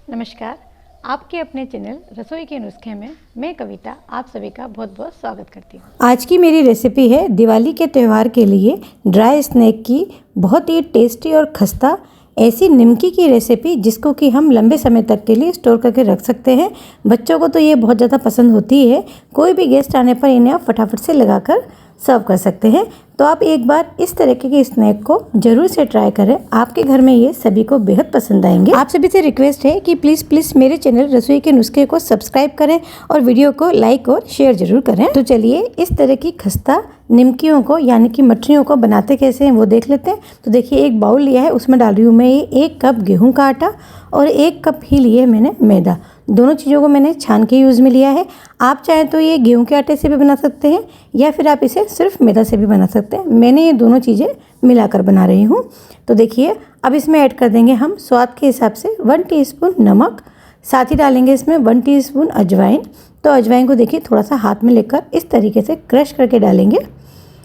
नमस्कार। आपके अपने चैनल रसोई के नुस्खे में मैं कविता आप सभी का बहुत बहुत स्वागत करती हूँ। आज की मेरी रेसिपी है दिवाली के त्यौहार के लिए ड्राई स्नैक की बहुत ही टेस्टी और खस्ता ऐसी निमकी की रेसिपी जिसको कि हम लंबे समय तक के लिए स्टोर करके रख सकते हैं। बच्चों को तो ये बहुत ज़्यादा पसंद होती है। कोई भी गेस्ट आने पर इन्हें आप फटाफट से लगाकर सर्व कर सकते हैं। तो आप एक बार इस तरीके के स्नैक को जरूर से ट्राई करें। आपके घर में ये सभी को बेहद पसंद आएंगे। आप सभी से रिक्वेस्ट है कि प्लीज़ मेरे चैनल रसोई के नुस्खे को सब्सक्राइब करें और वीडियो को लाइक और शेयर जरूर करें। तो चलिए इस तरह की खस्ता निमकियों को यानी कि मठरियों को बनाते कैसे हैं वो देख लेते हैं। तो देखिए एक बाउल लिया है, उसमें डाल रही हूँ मैं ये 1 कप गेहूं का आटा और 1 कप ही लिए मैंने मैदा। दोनों चीज़ों को मैंने छान के यूज़ में लिया है। आप चाहें तो ये गेहूं के आटे से भी बना सकते हैं या फिर आप इसे सिर्फ मैदा से भी बना सकते हैं। मैंने ये दोनों चीज़ें मिलाकर बना रही हूँ। तो देखिए अब इसमें ऐड कर देंगे हम स्वाद के हिसाब से 1 टीस्पून नमक, साथ ही डालेंगे इसमें 1 टीस्पून अजवाइन। तो अजवाइन को देखिए थोड़ा सा हाथ में लेकर इस तरीके से क्रश करके डालेंगे,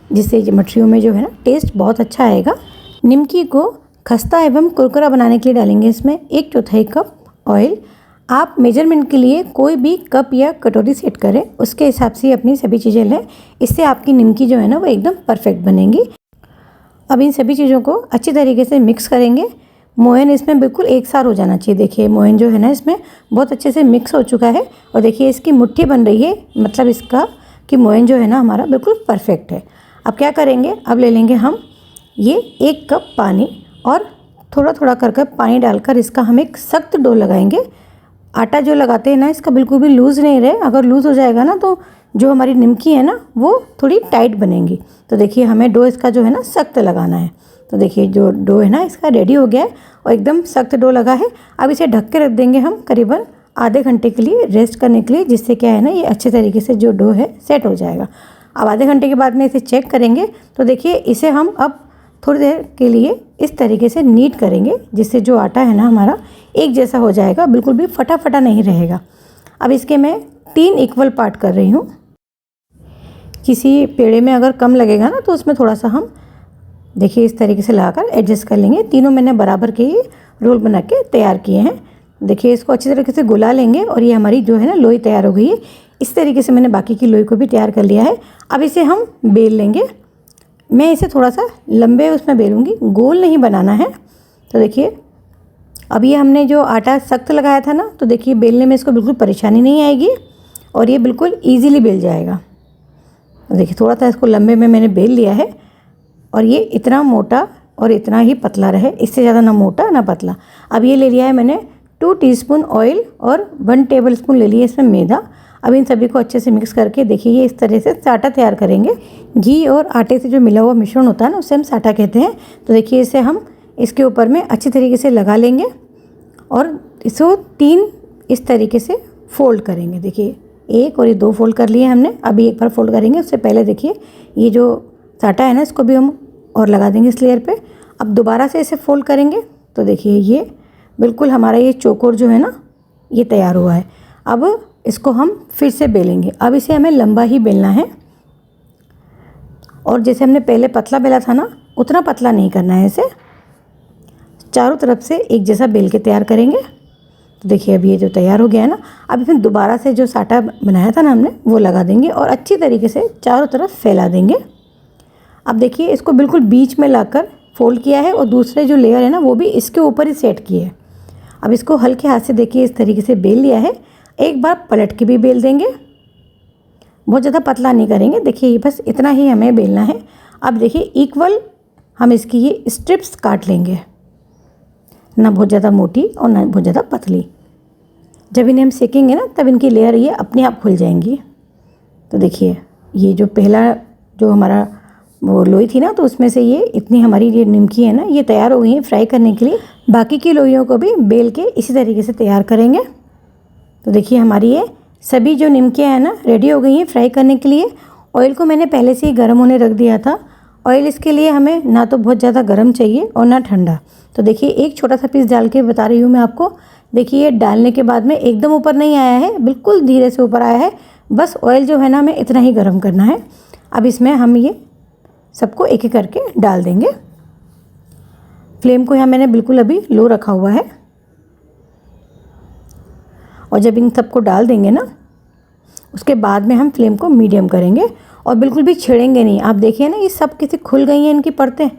जिससे मठरियों में जो है ना टेस्ट बहुत अच्छा आएगा। निमकी को खस्ता एवं कुरकुरा बनाने के लिए डालेंगे इसमें 1/4 कप ऑयल। आप मेजरमेंट के लिए कोई भी कप या कटोरी सेट करें, उसके हिसाब से अपनी सभी चीज़ें लें। इससे आपकी निमकी जो है ना वो एकदम परफेक्ट बनेगी। अब इन सभी चीज़ों को अच्छी तरीके से मिक्स करेंगे। मोयन इसमें बिल्कुल एक साथ हो जाना चाहिए। देखिए मोयन जो है ना इसमें बहुत अच्छे से मिक्स हो चुका है और देखिए इसकी मुट्ठी बन रही है, मतलब इसका कि मोयन जो है ना हमारा बिल्कुल परफेक्ट है। अब क्या करेंगे, अब ले लेंगे हम ये 1 कप पानी और थोड़ा थोड़ा कर पानी डालकर इसका हम एक सख्त डो लगाएंगे। आटा जो लगाते हैं ना इसका बिल्कुल भी लूज़ नहीं रहे। अगर लूज़ हो जाएगा ना तो जो हमारी निमकी है ना वो थोड़ी टाइट बनेगी। तो देखिए हमें डो इसका जो है ना सख्त लगाना है। तो देखिए जो डो है ना इसका रेडी हो गया है और एकदम सख्त डो लगा है। अब इसे ढक के रख देंगे हम करीबन आधे घंटे के लिए रेस्ट करने के लिए, जिससे क्या है ना ये अच्छे तरीके से जो डो है सेट हो जाएगा। अब आधे घंटे के बाद में इसे चेक करेंगे तो देखिए इसे हम अब थोड़ी देर के लिए इस तरीके से नीट करेंगे, जिससे जो आटा है ना हमारा एक जैसा हो जाएगा, बिल्कुल भी फटा फटा नहीं रहेगा। अब इसके मैं 3 इक्वल पार्ट कर रही हूँ। किसी पेड़े में अगर कम लगेगा ना तो उसमें थोड़ा सा हम देखिए इस तरीके से लगाकर एडजस्ट कर लेंगे। तीनों मैंने बराबर के ही रोल बना के तैयार किए हैं। देखिए इसको अच्छी तरीके से गुला लेंगे और ये हमारी जो है ना लोई तैयार हो गई है। इस तरीके से मैंने बाकी की लोई को भी तैयार कर लिया है। अब इसे हम बेल लेंगे। मैं इसे थोड़ा सा लंबे उसमें बेलूँगी, गोल नहीं बनाना है। तो देखिए अब ये हमने जो आटा सख्त लगाया था ना, तो देखिए बेलने में इसको बिल्कुल परेशानी नहीं आएगी और ये बिल्कुल ईजीली बेल जाएगा। तो देखिए थोड़ा सा इसको लंबे में मैंने बेल लिया है और ये इतना मोटा और इतना ही पतला रहे, इससे ज़्यादा ना मोटा ना पतला। अब ये ले लिया है मैंने 2 टीस्पून ऑयल और 1 टेबलस्पून ले लिया इसमें मैदा। अब इन सभी को अच्छे से मिक्स करके देखिए ये इस तरह से साटा तैयार करेंगे। घी और आटे से जो मिला हुआ मिश्रण होता है ना उसे हम साटा कहते हैं। तो देखिए इसे हम इसके ऊपर में अच्छी तरीके से लगा लेंगे और इसको 3 इस तरीके से फोल्ड करेंगे। देखिए 1 और ये 2 फोल्ड कर लिए हमने। अभी एक बार फोल्ड करेंगे, उससे पहले देखिए ये जो साटा है ना इसको भी हम और लगा देंगे इस लेयर पे। अब दोबारा से इसे फोल्ड करेंगे तो देखिए ये बिल्कुल हमारा ये चौकोर जो है ना ये तैयार हुआ है। अब इसको हम फिर से बेलेंगे। अब इसे हमें लंबा ही बेलना है और जैसे हमने पहले पतला बेला था ना उतना पतला नहीं करना है। इसे चारों तरफ से एक जैसा बेल के तैयार करेंगे। तो देखिए अभी ये जो तैयार हो गया है ना, अब इसमें दोबारा से जो साटा बनाया था ना हमने वो लगा देंगे और अच्छी तरीके से चारों तरफ फैला देंगे। अब देखिए इसको बिल्कुल बीच में लाकर फोल्ड किया है और दूसरे जो लेयर है ना वो भी इसके ऊपर ही सेट किए है। अब इसको हल्के हाथ से देखिए इस तरीके से बेल लिया है। एक बार पलट के भी बेल देंगे, बहुत ज़्यादा पतला नहीं करेंगे। देखिए ये बस इतना ही हमें बेलना है। अब देखिए इक्वल हम इसकी ये स्ट्रिप्स काट लेंगे, ना बहुत ज़्यादा मोटी और ना बहुत ज़्यादा पतली। जब इन्हें हम सेकेंगे ना तब इनकी लेयर ये अपने आप खुल जाएंगी। तो देखिए ये जो पहला जो हमारा वो लोई थी ना तो उसमें से ये इतनी हमारी ये निमकी है ना ये तैयार हो गई है फ्राई करने के लिए। बाकी की लोइयों को भी बेल के इसी तरीके से तैयार करेंगे। तो देखिए हमारी ये सभी जो निमकियाँ हैं ना रेडी हो गई हैं फ्राई करने के लिए। ऑयल को मैंने पहले से ही गर्म होने रख दिया था। ऑयल इसके लिए हमें ना तो बहुत ज़्यादा गर्म चाहिए और ना ठंडा। तो देखिए एक छोटा सा पीस डाल के बता रही हूँ मैं आपको। देखिए डालने के बाद में एकदम ऊपर नहीं आया है, बिल्कुल धीरे से ऊपर आया है। बस ऑयल जो है ना हमें इतना ही गर्म करना है। अब इसमें हम ये सबको एक एक करके डाल देंगे। फ्लेम को यहाँ मैंने बिल्कुल अभी लो रखा हुआ है। और जब इन सबको डाल देंगे ना, उसके बाद में हम फ्लेम को मीडियम करेंगे और बिल्कुल भी छेड़ेंगे नहीं। आप देखिए ना, ये सब कैसे खुल गई हैं इनकी परतें।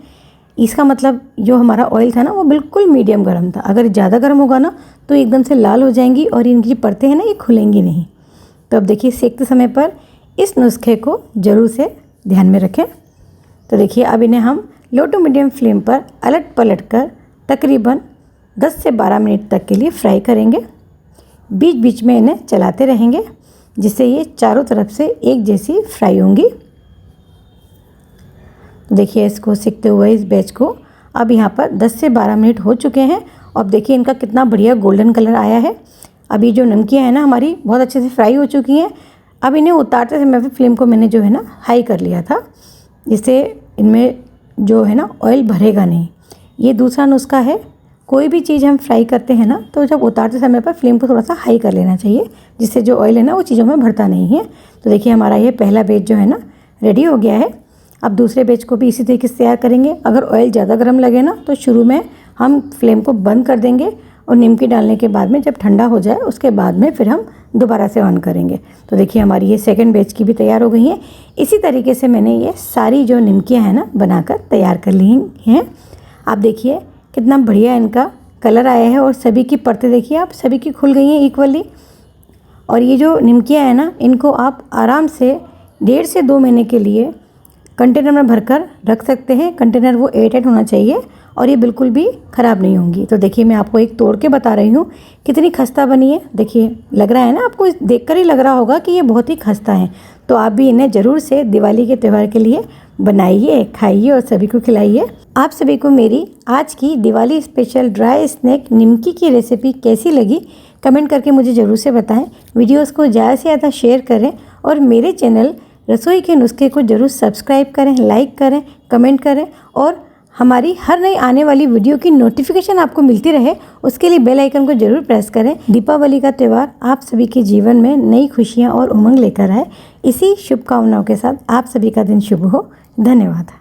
इसका मतलब जो हमारा ऑयल था ना वो बिल्कुल मीडियम गर्म था। अगर ज़्यादा गर्म होगा ना तो एकदम से लाल हो जाएंगी और इनकी जो परतें हैं ना ये खुलेंगी नहीं। तो अब देखिए, सेकते समय पर इस नुस्खे को ज़रूर से ध्यान में रखें। तो देखिए, अब इन्हें हम लो टू मीडियम फ्लेम पर अलट पलट कर तकरीबन 10 से 12 मिनट तक के लिए फ्राई करेंगे। बीच बीच में इन्हें चलाते रहेंगे जिससे ये चारों तरफ से एक जैसी फ्राई होंगी। देखिए, इसको सेकते हुए इस बैच को अब यहाँ पर 10 से 12 मिनट हो चुके हैं। अब देखिए इनका कितना बढ़िया गोल्डन कलर आया है। अभी जो नमकियाँ हैं ना हमारी बहुत अच्छे से फ्राई हो चुकी हैं। अब इन्हें उतारते समय फ्लेम को मैंने जो है ना हाई कर लिया था, जिससे इनमें जो है ना ऑयल भरेगा नहीं। ये दूसरा नुस्खा है, कोई भी चीज़ हम फ्राई करते हैं ना तो जब उतारते समय पर फ्लेम को थोड़ा सा हाई कर लेना चाहिए, जिससे जो ऑयल है ना वो चीज़ों में भरता नहीं है। तो देखिए, हमारा ये पहला बैच जो है ना रेडी हो गया है। अब दूसरे बैच को भी इसी तरीके से तैयार करेंगे। अगर ऑयल ज़्यादा गर्म लगे ना तो शुरू में हम फ्लेम को बंद कर देंगे और निमकी डालने के बाद में जब ठंडा हो जाए उसके बाद में फिर हम दोबारा से ऑन करेंगे। तो देखिए, हमारी ये सेकंड बैच की भी तैयार हो गई हैं। इसी तरीके से मैंने ये सारी जो निमकियाँ हैं ना बनाकर तैयार कर ली हैं। आप देखिए कितना बढ़िया इनका कलर आया है और सभी की परतें देखिए आप, सभी की खुल गई हैं इक्वली। और ये जो निमकियाँ हैं ना इनको आप आराम से 1.5 से 2 महीने के लिए कंटेनर में भरकर रख सकते हैं। कंटेनर वो एयरटाइट होना चाहिए और ये बिल्कुल भी ख़राब नहीं होंगी। तो देखिए, मैं आपको एक तोड़ के बता रही हूँ कितनी खस्ता बनी है। देखिए, लग रहा है ना आपको, देखकर ही लग रहा होगा कि ये बहुत ही खस्ता है। तो आप भी इन्हें ज़रूर से दिवाली के त्यौहार के लिए बनाइए, खाइए और सभी को खिलाइए। आप सभी को मेरी आज की दिवाली स्पेशल ड्राई स्नैक निमकी की रेसिपी कैसी लगी कमेंट करके मुझे ज़रूर से बताएं। वीडियोस को ज़्यादा से ज़्यादा शेयर करें और मेरे चैनल रसोई के नुस्खे को ज़रूर सब्सक्राइब करें, लाइक करें, कमेंट करें और हमारी हर नई आने वाली वीडियो की नोटिफिकेशन आपको मिलती रहे उसके लिए बेल आइकन को जरूर प्रेस करें। दीपावली का त्यौहार आप सभी के जीवन में नई खुशियां और उमंग लेकर आए। इसी शुभकामनाओं के साथ आप सभी का दिन शुभ हो। धन्यवाद।